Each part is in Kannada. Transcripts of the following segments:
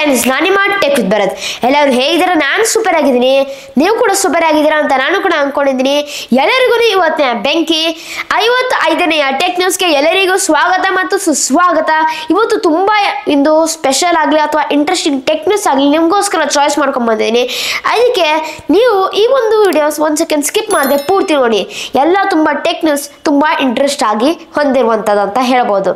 ಫ್ರೆಂಡ್ಸ್, ನಾನು ನಿಮ್ಮ ಟೆಕ್ ವಿತ್ ಭರತ್. ಎಲ್ಲರೂ ಹೇಗಿದ್ದೀರಾ? ನಾನು ಸೂಪರ್ ಆಗಿದ್ದೀನಿ. ನೀವು ಕೂಡ ಸೂಪರ್ ಆಗಿದ್ದೀರಾ ಅಂತ ನಾನು ಕೂಡ ಅನ್ಕೊಂಡಿದ್ದೀನಿ. ಎಲ್ಲರಿಗೂ ಇವತ್ತಿನ ಬೆಂಕಿ 55ನೇಯ ಟೆಕ್ ನ್ಯೂಸ್ಗೆ ಎಲ್ಲರಿಗೂ ಸ್ವಾಗತ ಮತ್ತು ಸುಸ್ವಾಗತ. ಇವತ್ತು ತುಂಬಾ ಇಂದು ಸ್ಪೆಷಲ್ ಆಗಲಿ ಅಥವಾ ಇಂಟ್ರೆಸ್ಟಿಂಗ್ ಟೆಕ್ ನ್ಯೂಸ್ ಆಗಲಿ ನಿಮಗೋಸ್ಕರ ಚಾಯ್ಸ್ ಮಾಡ್ಕೊಂಡು ಬಂದಿದ್ದೀನಿ. ಅದಕ್ಕೆ ನೀವು ಈ ಒಂದು ವಿಡಿಯೋಸ್ 1 ಸೆಕೆಂಡ್ ಸ್ಕಿಪ್ ಮಾಡದೆ ಪೂರ್ತಿ ನೋಡಿ. ಎಲ್ಲ ತುಂಬಾ ಟೆಕ್ ನ್ಯೂಸ್ ತುಂಬಾ ಇಂಟ್ರೆಸ್ಟ್ ಆಗಿ ಹೊಂದಿರುವಂಥದ್ದು ಅಂತ ಹೇಳ್ಬೋದು.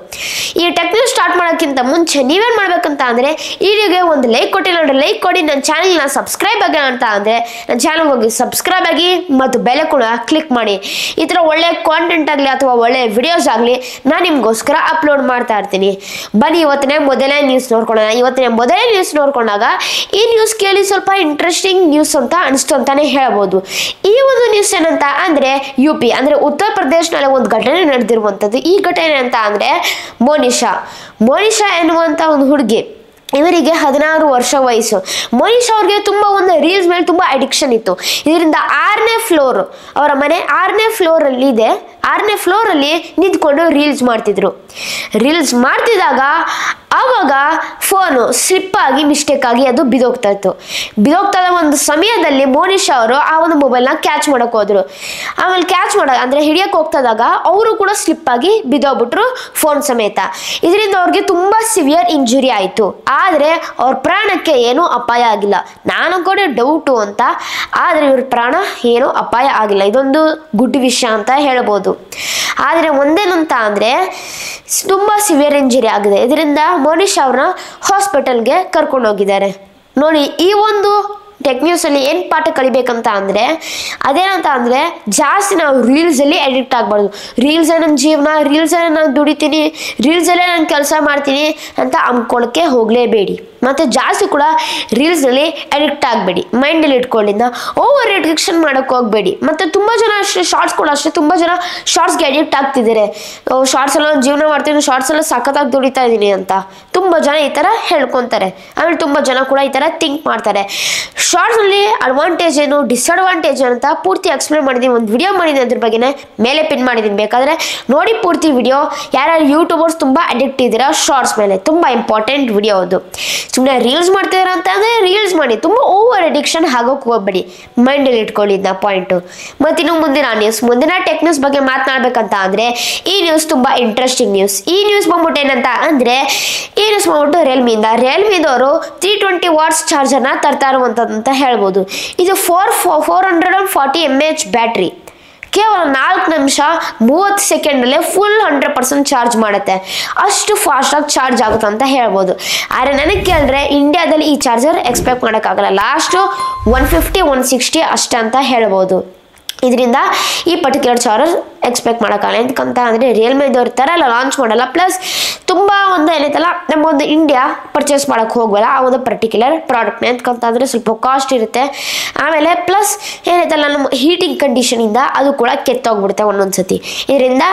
ಈ ಟೆಕ್ ನ್ಯೂಸ್ ಸ್ಟಾರ್ಟ್ ಮಾಡೋಕ್ಕಿಂತ ಮುಂಚೆ ನೀವೇನು ಮಾಡ್ಬೇಕಂತ ಅಂದರೆ ಈ ವಿಡಿಯೋಗೆ ಒಂದು ಲೈಕ್ ಕೊಟ್ಟಿಲ್ಲ ಅಂದರೆ ಲೈಕ್ ಕೊಡಿ. ನನ್ನ ಚಾನಲ್ನ ಸಬ್ಸ್ಕ್ರೈಬ್ ಆಗಿ ಅಂತ ಅಂದರೆ ನನ್ನ ಚಾನಲ್ಗೆ ಹೋಗಿ ಸಬ್ಸ್ಕ್ರೈಬ್ ಆಗಿ ಮತ್ತು ಬೆಲೆ ಕೂಡ ಕ್ಲಿಕ್ ಮಾಡಿ. ಈ ಥರ ಒಳ್ಳೆ ಕಾಂಟೆಂಟ್ ಆಗಲಿ ಅಥವಾ ಒಳ್ಳೆ ವಿಡಿಯೋಸ್ ಆಗಲಿ ನಾನು ನಿಮಗೋಸ್ಕರ ಅಪ್ಲೋಡ್ ಮಾಡ್ತಾ ಇರ್ತೀನಿ. ಬನ್ನಿ ಇವತ್ತಿನ ಮೊದಲನೇ ನ್ಯೂಸ್ ನೋಡ್ಕೊಳ್ಳೋಣ. ಇವತ್ತಿನ ಮೊದಲನೇ ನ್ಯೂಸ್ ನೋಡ್ಕೊಂಡಾಗ ಈ ನ್ಯೂಸ್ ಕೇಳಿ ಸ್ವಲ್ಪ ಇಂಟ್ರೆಸ್ಟಿಂಗ್ ನ್ಯೂಸ್ ಅಂತ ಅನಿಸ್ತು ಅಂತಾನೆ ಹೇಳ್ಬೋದು. ಈ ಒಂದು ನ್ಯೂಸ್ ಏನಂತ ಅಂದರೆ UP ಅಂದರೆ ಉತ್ತರ ಪ್ರದೇಶನಲ್ಲಿ ಒಂದು ಘಟನೆ ನಡೆದಿರುವಂಥದ್ದು. ಈ ಘಟನೆ ಅಂತ ಅಂದರೆ ಮೋನಿಶಾ ಎನ್ನುವಂಥ ಒಂದು ಹುಡುಗಿ, ಇವರಿಗೆ 16 ವರ್ಷ ವಯಸ್ಸು. ಮೋನಿಶಾ ಅವ್ರಿಗೆ ತುಂಬ ಒಂದು ರೀಲ್ಸ್ ಮೇಲೆ ತುಂಬ ಅಡಿಕ್ಷನ್ ಇತ್ತು. ಇದರಿಂದ 6ನೇ ಫ್ಲೋರ್, ಅವರ ಮನೆ 6ನೇ ಫ್ಲೋರಲ್ಲಿ ಇದೆ. 6ನೇ ಫ್ಲೋರಲ್ಲಿ ನಿಂತ್ಕೊಂಡು ರೀಲ್ಸ್ ಮಾಡ್ತಿದ್ದಾಗ ಆವಾಗ ಫೋನು ಸ್ಲಿಪ್ ಆಗಿ ಮಿಸ್ಟೇಕ್ ಆಗಿ ಅದು ಬಿದೋಗ್ತಾ ಇತ್ತು. ಬಿದೋಗ್ತಾದ ಒಂದು ಸಮಯದಲ್ಲಿ ಮೋನಿಶಾ ಅವರು ಆ ಒಂದು ಮೊಬೈಲ್ನ ಕ್ಯಾಚ್ ಮಾಡೋಕೆ ಹೋದ್ರು. ಆಮೇಲೆ ಕ್ಯಾಚ್ ಅಂದರೆ ಹಿಡಿಯೋಕೆ ಹೋಗ್ತದಾಗ ಅವರು ಕೂಡ ಸ್ಲಿಪ್ ಆಗಿ ಬಿದೋಗ್ಬಿಟ್ರು ಫೋನ್ ಸಮೇತ. ಇದರಿಂದ ಅವ್ರಿಗೆ ತುಂಬ ಸಿವಿಯರ್ ಇಂಜುರಿ ಆಯಿತು. ಆದರೆ ಅವ್ರ ಪ್ರಾಣಕ್ಕೆ ಏನೂ ಅಪಾಯ ಆಗಿಲ್ಲ. ನಾನು ಕೂಡ ಡೌಟು ಅಂತ, ಆದರೆ ಇವ್ರ ಪ್ರಾಣ ಏನೂ ಅಪಾಯ ಆಗಿಲ್ಲ. ಇದೊಂದು ಗುಡ್ ವಿಷಯ ಅಂತ ಹೇಳ್ಬೋದು. ಆದರೆ ಒಂದೇನಂತ ಅಂದರೆ ತುಂಬ ಸಿವಿಯರ್ ಇಂಜುರಿ ಆಗಿದೆ. ಇದರಿಂದ ಮೋನಿಶಾ ಅವ್ರನ್ನ ಹಾಸ್ಪಿಟಲ್ಗೆ ಕರ್ಕೊಂಡು ಹೋಗಿದ್ದಾರೆ. ನೋಡಿ, ಈ ಒಂದು ಟೆಕ್ ನ್ಯೂಸಲ್ಲಿ ಏನು ಪಾಠ ಕಲಿಬೇಕಂತ ಅಂದರೆ ಅದೇನಂತ ಅಂದರೆ ಜಾಸ್ತಿ ನಾವು ರೀಲ್ಸಲ್ಲಿ ಅಡಿಕ್ಟ್ ಆಗಬಾರ್ದು. ರೀಲ್ಸೇ ನನ್ನ ಜೀವನ, ರೀಲ್ಸಲ್ಲೇ ನಾನು ದುಡಿತೀನಿ, ರೀಲ್ಸಲ್ಲೇ ನಾನು ಕೆಲಸ ಮಾಡ್ತೀನಿ ಅಂತ ಅಂದ್ಕೊಳ್ಳೋಕ್ಕೆ ಹೋಗಲೇಬೇಡಿ. ಮತ್ತು ಜಾಸ್ತಿ ಕೂಡ ರೀಲ್ಸ್ನಲ್ಲಿ ಅಡಿಕ್ಟ್ ಆಗಬೇಡಿ. ಮೈಂಡಲ್ಲಿ ಇಟ್ಕೊಳ್ಳಿಂದ ಓವರ್ ಅಡಿಕ್ಷನ್ ಮಾಡೋಕ್ಕೆ ಹೋಗಬೇಡಿ. ಮತ್ತು ತುಂಬ ಜನ ಅಷ್ಟೇ, ಶಾರ್ಟ್ಸ್ ಕೂಡ ಅಷ್ಟೇ, ತುಂಬ ಜನ ಶಾರ್ಟ್ಸ್ಗೆ ಅಡಿಕ್ಟ್ ಆಗ್ತಿದ್ದಾರೆ. ಶಾರ್ಟ್ಸ್ ಎಲ್ಲ ಜೀವನ ಮಾಡ್ತೀನಿ, ಶಾರ್ಟ್ಸ್ ಎಲ್ಲ ಸಖತ್ತಾಗಿ ದುಡಿತಾ ಇದ್ದೀನಿ ಅಂತ ತುಂಬ ಜನ ಈ ಥರ ಹೇಳ್ಕೊತಾರೆ. ಆಮೇಲೆ ತುಂಬ ಜನ ಕೂಡ ಈ ಥರ ಥಿಂಕ್ ಮಾಡ್ತಾರೆ. ಶಾರ್ಟ್ಸ್ನಲ್ಲಿ ಅಡ್ವಾಂಟೇಜ್ ಏನು, ಡಿಸ್ಅಡ್ವಾಂಟೇಜ್ ಅಂತ ಪೂರ್ತಿ ಎಕ್ಸ್ಪ್ಲೇನ್ ಮಾಡಿದ್ದೀನಿ. ಒಂದು ವಿಡಿಯೋ ಮಾಡಿದ್ದೀನಿ, ಅದ್ರ ಬಗ್ಗೆನೇ ಮೇಲೆ ಪಿನ್ ಮಾಡಿದ್ದೀನಿ, ಬೇಕಾದರೆ ನೋಡಿ ಪೂರ್ತಿ ವಿಡಿಯೋ. ಯಾರ್ಯಾರು ಯೂಟ್ಯೂಬರ್ಸ್ ತುಂಬ ಅಡಿಕ್ಟ್ ಇದ್ದೀರಾ ಶಾರ್ಟ್ಸ್ ಮೇಲೆ, ತುಂಬ ಇಂಪಾರ್ಟೆಂಟ್ ವಿಡಿಯೋ ಅದು. ಸುಮ್ಮನೆ ರೀಲ್ಸ್ ಮಾಡ್ತಿದ್ದೀರ ಅಂತ ಅಂದರೆ ರೀಲ್ಸ್ ಮಾಡಿ, ತುಂಬ ಓವರ್ ಅಡಿಕ್ಷನ್ ಆಗೋಕ್ಕೆ ಹೋಗ್ಬೇಡಿ. ಮೈಂಡಲ್ಲಿ ಇಟ್ಕೊಳ್ಳಿ ಇದನ್ನ ಪಾಯಿಂಟು. ಮತ್ತಿನ್ನು ಮುಂದಿನ ಟೆಕ್ ನ್ಯೂಸ್ ಬಗ್ಗೆ ಮಾತನಾಡಬೇಕಂತ ಅಂದರೆ ಈ ನ್ಯೂಸ್ ತುಂಬ ಇಂಟ್ರೆಸ್ಟಿಂಗ್ ನ್ಯೂಸ್. ಈ ನ್ಯೂಸ್ ಬಂದ್ಬಿಟ್ಟು ಏನಂತ ಅಂದರೆ ರಿಯಲ್ಮಿದವರು 320 ವಾಟ್ಸ್ ಚಾರ್ಜರ್ನ ತರ್ತಾ ಇರುವಂಥದ್ದು ಅಂತ ಹೇಳ್ಬೋದು. ಇದು 440 mAh ಬ್ಯಾಟ್ರಿ. ಕೇವಲ 4 ನಿಮಿಷ 30 ಸೆಕೆಂಡಲ್ಲೇ ಫುಲ್ 100% ಚಾರ್ಜ್ ಮಾಡುತ್ತೆ. ಅಷ್ಟು ಫಾಸ್ಟಾಗಿ ಚಾರ್ಜ್ ಆಗುತ್ತೆ ಅಂತ ಹೇಳ್ಬೋದು. ಆದರೆ ನನಗೆ ಕೇಳಿದ್ರೆ ಇಂಡಿಯಾದಲ್ಲಿ ಈ ಚಾರ್ಜರ್ ಎಕ್ಸ್ಪೆಕ್ಟ್ ಮಾಡೋಕ್ಕಾಗಲ್ಲ. ಲಾಸ್ಟು 150-160 ಅಷ್ಟೇ ಅಂತ ಹೇಳ್ಬೋದು. ಇದರಿಂದ ಈ ಪರ್ಟಿಕ್ಯುಲರ್ ಚಾರ್ಜರ್ ಎಕ್ಸ್ಪೆಕ್ಟ್ ಮಾಡೋಕ್ಕಾಗಲ್ಲ. ಎಂತಕ್ಕಂತ ಅಂದರೆ ರಿಯಲ್ಮಿದವ್ರ ಥರ ಎಲ್ಲ ಲಾಂಚ್ ಮಾಡಲ್ಲ. ಪ್ಲಸ್ ತುಂಬ ಒಂದು ಏನೈತಲ್ಲ, ನಮ್ಮೊಂದು ಇಂಡಿಯಾ ಪರ್ಚೇಸ್ ಮಾಡೋಕ್ಕೆ ಹೋಗಲ್ಲ ಆ ಒಂದು ಪರ್ಟಿಕ್ಯುಲರ್ ಪ್ರಾಡಕ್ಟ್ನ. ಎಂತಕ್ಕಂತ ಅಂದರೆ ಸ್ವಲ್ಪ ಕಾಸ್ಟ್ ಇರುತ್ತೆ. ಆಮೇಲೆ ಪ್ಲಸ್ ಏನೈತಲ್ಲ, ನಮ್ಮ ಹೀಟಿಂಗ್ ಕಂಡೀಷನಿಂದ ಅದು ಕೂಡ ಕೆತ್ತೋಗ್ಬಿಡುತ್ತೆ ಒಂದೊಂದು ಸತಿ. ಇದರಿಂದ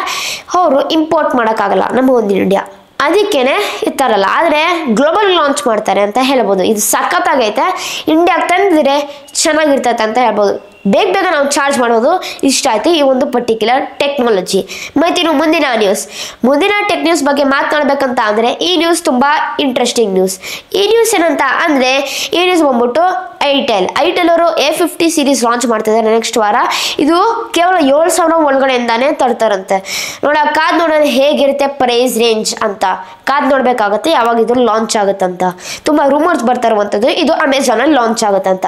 ಅವರು ಇಂಪೋರ್ಟ್ ಮಾಡೋಕ್ಕಾಗಲ್ಲ ನಮ್ಮ ಒಂದು ಇಂಡಿಯಾ. ಅದಕ್ಕೇನೆ ಇರ್ತಾರಲ್ಲ, ಆದರೆ ಗ್ಲೋಬಲ್ ಲಾಂಚ್ ಮಾಡ್ತಾರೆ ಅಂತ ಹೇಳ್ಬೋದು. ಇದು ಸಖತ್ತಾಗೈತೆ. ಇಂಡಿಯಾಗೆ ತಂದಿದ್ರೆ ಚೆನ್ನಾಗಿರ್ತೈತೆ ಅಂತ ಹೇಳ್ಬೋದು. ಬೇಗ ನಾವು ಚಾರ್ಜ್ ಮಾಡೋದು ಇಷ್ಟ ಆಯ್ತು ಈ ಒಂದು ಪರ್ಟಿಕ್ಯುಲರ್ ಟೆಕ್ನಾಲಜಿ. ಮತ್ತಿನ್ನು ಮುಂದಿನ ಟೆಕ್ ನ್ಯೂಸ್ ಬಗ್ಗೆ ಮಾತನಾಡಬೇಕಂತ ಅಂದರೆ ಈ ನ್ಯೂಸ್ ತುಂಬ ಇಂಟ್ರೆಸ್ಟಿಂಗ್ ನ್ಯೂಸ್. ಈ ನ್ಯೂಸ್ ಏನಂತ ಅಂದರೆ ಈ ನ್ಯೂಸ್ ಬಂದ್ಬಿಟ್ಟು ಐಟೆಲ್ ಅವರು A50 ಸೀರೀಸ್ ಲಾಂಚ್ ಮಾಡ್ತಿದ್ದಾರೆ ನೆಕ್ಸ್ಟ್ ವಾರ. ಇದು ಕೇವಲ 7,000 ಒಳಗಡೆಯಿಂದಾನೇ ತರ್ತಾರಂತೆ. ಕಾದ್ ನೋಡೋಣ ಹೇಗಿರುತ್ತೆ ಪ್ರೈಸ್ ರೇಂಜ್ ಅಂತ ಕಾದ್ ನೋಡ್ಬೇಕಾಗತ್ತೆ ಯಾವಾಗ ಇದು ಲಾಂಚ್ ಆಗುತ್ತಂತ. ತುಂಬ ರೂಮರ್ಸ್ ಬರ್ತಾ ಇರುವಂಥದ್ದು ಇದು ಅಮೆಝಾನಲ್ಲಿ ಲಾಂಚ್ ಆಗುತ್ತಂತ.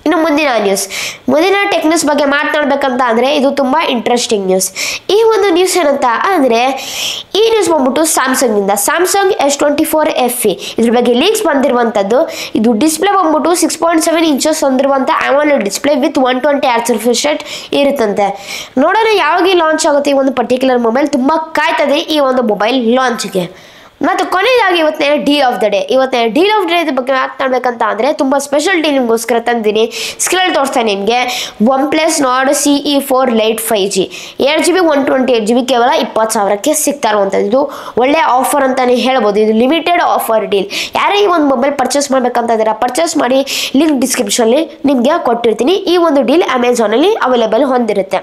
ಇನ್ನು ಮುಂದಿನ ಟೆಕ್ ನ್ಯೂಸ್ ಬಗ್ಗೆ ಮಾತನಾಡಬೇಕಂತ ಅಂದರೆ ಇದು ತುಂಬ ಇಂಟ್ರೆಸ್ಟಿಂಗ್ ನ್ಯೂಸ್. ಈ ಒಂದು ನ್ಯೂಸ್ ಏನಂತ ಅಂದರೆ ಈ ನ್ಯೂಸ್ ಬಂದ್ಬಿಟ್ಟು ಸ್ಯಾಮ್ಸಂಗ್ S24 FE ಇದ್ರ ಬಗ್ಗೆ ಲೀಕ್ಸ್ ಬಂದಿರುವಂಥದ್ದು. ಇದು ಡಿಸ್ಪ್ಲೇ ಬಂದ್ಬಿಟ್ಟು 6.7 ಇಂಚಸ್ ಹೊಂದಿರುವಂಥ AMOLED display with 120 Hz refresh rate ಇರುತ್ತಂತೆ. ನೋಡೋಣ ಯಾವಾಗ ಲಾಂಚ್ ಆಗುತ್ತೆ ಈ ಒಂದು ಪರ್ಟಿಕ್ಯುಲರ್ ಮೊಬೈಲ್. ತುಂಬ ಕಾಯ್ತದೆ ಈ ಒಂದು ಮೊಬೈಲ್ ಲಾಂಚ್ಗೆ. ಮತ್ತು ಕೊನೆಯದಾಗಿ ಇವತ್ತಿನ ಡೀಲ್ ಆಫ್ ದ ಡೇ ಬಗ್ಗೆ ಮಾತನಾಡಬೇಕಂತ ಅಂದರೆ ತುಂಬ ಸ್ಪೆಷಲ್ ಡೀಲ್ ನಿಮಗೋಸ್ಕರ ತಂದಿದ್ದೀನಿ. ಸ್ಕ್ರೀನಲ್ಲಿ ತೋರಿಸ್ತಾನೆ ನಿಮಗೆ. OnePlus Nord CE4 Lite 5G 8GB 128GB ಕೇವಲ 20,000ಕ್ಕೆ ಸಿಗ್ತಾ ಇರುವಂಥದ್ದು. ಇದು ಒಳ್ಳೆಯ ಆಫರ್ ಅಂತಲೇ ಹೇಳ್ಬೋದು. ಇದು ಲಿಮಿಟೆಡ್ ಆಫರ್ ಡೀಲ್. ಯಾರೇ ಈ ಒಂದು ಮೊಬೈಲ್ ಪರ್ಚೇಸ್ ಮಾಡಬೇಕಂತ ಇದ್ದೀರಾ ಪರ್ಚೇಸ್ ಮಾಡಿ, ಲಿಂಕ್ ಡಿಸ್ಕ್ರಿಪ್ಷನಲ್ಲಿ ನಿಮಗೆ ಕೊಟ್ಟಿರ್ತೀನಿ. ಈ ಒಂದು ಡೀಲ್ ಅಮೆಝಾನಲ್ಲಿ ಅವೈಲೇಬಲ್ ಹೊಂದಿರುತ್ತೆ.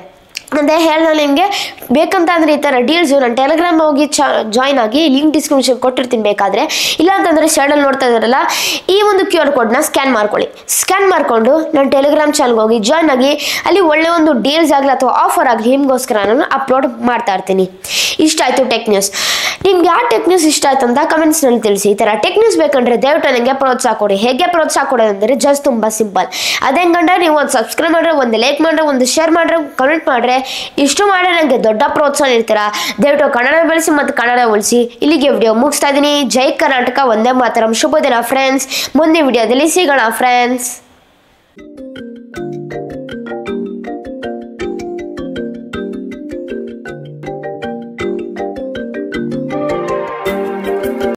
ಅಂತ ಹೇಳಿ ನಾನು ನಿಮಗೆ ಬೇಕಂತ ಅಂದರೆ ಈ ಥರ ಡೀಲ್ಸು ನಾನು ಟೆಲಿಗ್ರಾಮ್ ಹೋಗಿ ಜಾಯ್ನ್ ಆಗಿ ಲಿಂಕ್ ಡಿಸ್ಕ್ರಿಪ್ಷನ್ ಕೊಟ್ಟಿರ್ತೀನಿ ಬೇಕಾದರೆ. ಇಲ್ಲ ಅಂತಂದರೆ ಸೈಡಲ್ಲಿ ನೋಡ್ತಾ ಇದ್ದಾರಲ್ಲ ಈ ಒಂದು QR ಕೋಡ್ನ ಸ್ಕ್ಯಾನ್ ಮಾಡ್ಕೊಳ್ಳಿ. ಸ್ಕ್ಯಾನ್ ಮಾಡಿಕೊಂಡು ನಾನು ಟೆಲಿಗ್ರಾಮ್ ಚಾನಲ್ಗೆ ಹೋಗಿ ಜಾಯ್ನ್ ಆಗಿ ಅಲ್ಲಿ ಒಳ್ಳೆ ಒಂದು ಡೀಲ್ಸ್ ಆಗಲಿ ಅಥವಾ ಆಫರ್ ಆಗಲಿ ನಿಮಗೋಸ್ಕರ ನಾನು ಅಪ್ಲೋಡ್ ಮಾಡ್ತಾ ಇರ್ತೀನಿ. ಇಷ್ಟ ಆಯಿತು ಟೆಕ್ ನ್ಯೂಸ್. ನಿಮ್ಗೆ ಯಾವ ಟೆಕ್ ನ್ಯೂಸ್ ಇಷ್ಟ ಆಯ್ತು ಅಂತ ಕಮೆಂಟ್ಸ್ನಲ್ಲಿ ತಿಳಿಸಿ. ಈ ಥರ ಟೆಕ್ ನ್ಯೂಸ್ ಬೇಕಂದರೆ ದಯವಿಟ್ಟು ನನಗೆ ಪ್ರೋತ್ಸಾಹ ಕೊಡಿ. ಹೇಗೆ ಪ್ರೋತ್ಸಾಹ ಕೊಡೋದಂದರೆ ಜಸ್ಟ್ ತುಂಬ ಸಿಂಪಲ್. ಅದೇಂಗಂದ್ರೆ ನೀವು ಒಂದು ಸಬ್ಸ್ಕ್ರೈಬ್ ಮಾಡ್ರೆ, ಒಂದು ಲೈಕ್ ಮಾಡ್ರೆ, ಒಂದು ಶೇರ್ ಮಾಡ್ರೆ, ಕಮೆಂಟ್ ಮಾಡ್ರೆ, ಇಷ್ಟು ಮಾಡ್ರೆ ನನಗೆ ದೊಡ್ಡ ಪ್ರೋತ್ಸಾಹ ನೀಡ್ತೀರಾ. ದಯವಿಟ್ಟು ಕನ್ನಡ ಬೆಳೆಸಿ ಮತ್ತು ಕನ್ನಡ ಉಳಿಸಿ. ಇಲ್ಲಿಗೆ ವಿಡಿಯೋ ಮುಗಿಸ್ತಾ ಇದ್ದೀನಿ. ಜೈ ಕರ್ನಾಟಕ, ಒಂದೇ ಮಾತರಂ. ಶುಭ ದಿನ ಫ್ರೆಂಡ್ಸ್. ಮುಂದಿನ ವಿಡಿಯೋದಲ್ಲಿ ಸಿಗೋಣ ಫ್ರೆಂಡ್ಸ್.